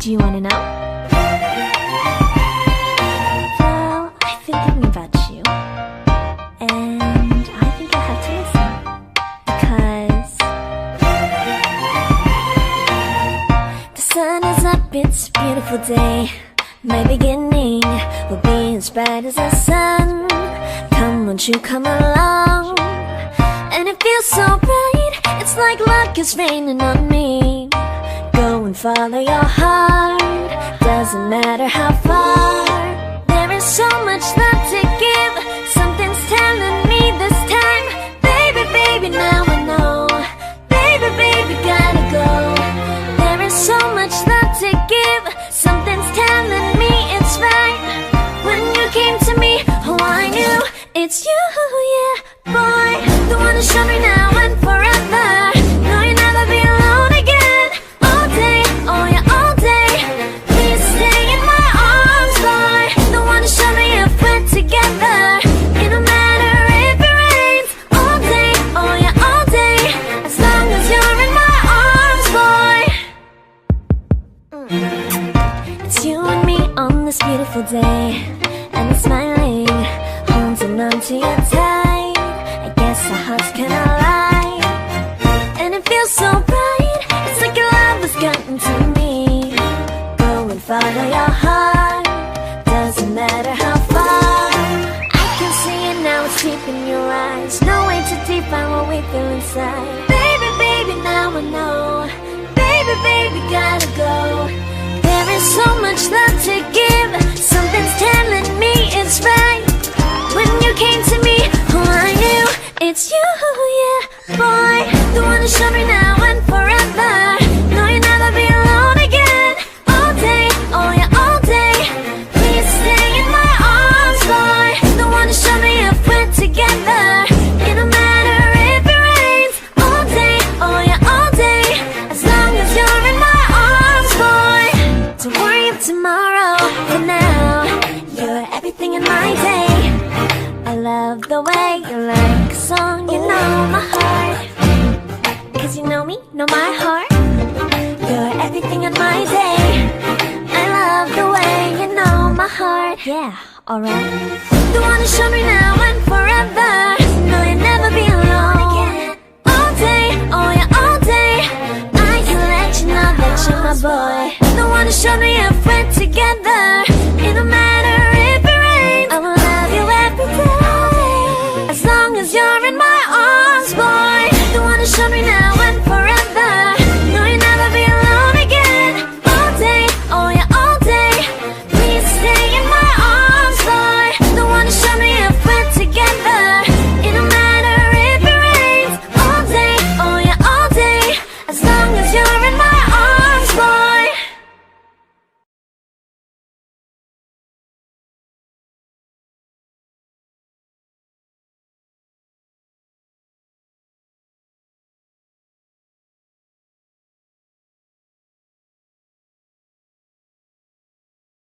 Do you want to know? Well, I've been thinking about you, and I think I'll have to listen, because the sun is up, it's a beautiful day. My beginning will be as bright as the sun. Come, won't you come along? And it feels so bright, it's like luck is raining on me. Go and follow your heart, doesn't matter how far. There is so much love to give, something's telling me this time. Baby, baby, now I know. Baby, baby, gotta go. There is so much love to give, something's telling me it's right. When you came to me, oh I knew it's you, yeah, boy. The one to show me now and forever. No, you'll never be alone again. All day, oh yeah, all day. Please stay in my arms, boy. The one to show me if we're together. It don't matter if it rains. All day, oh yeah, all day. As long as you're in my arms, boy. It's you and me on this beautiful day, and it's smiling, holding on to you tight. I guess our hearts cannot lie, and it feels so bright. It's like your love has gotten to me. Go and follow your heart, doesn't matter how far. I can see it now, it's deep in your eyes. No way to define what we feel inside. Baby, baby, now I know. Baby, baby, gotta go. There is so much love to give, something's telling me it's right. When you came to me, oh I knew it's you, yeah, boy. The one to show me now and forever. No, you'll never be alone again. All day, oh yeah, all day. Please stay in my arms, boy. The one to show me if we're together. It don't matter if it rains. All day, oh yeah, all day. As long as you're like a song, you know my heart. Cause you know me, know my heart. You're everything in my day. I love the way you know my heart. Yeah, alright. The one to show me now and forever. No, you'll never be alone again. All day, oh yeah, all day. I can let you know that you're my boy. The one to show me if we're together. It don't matter if it rains, I will love you every day. As long as you're in my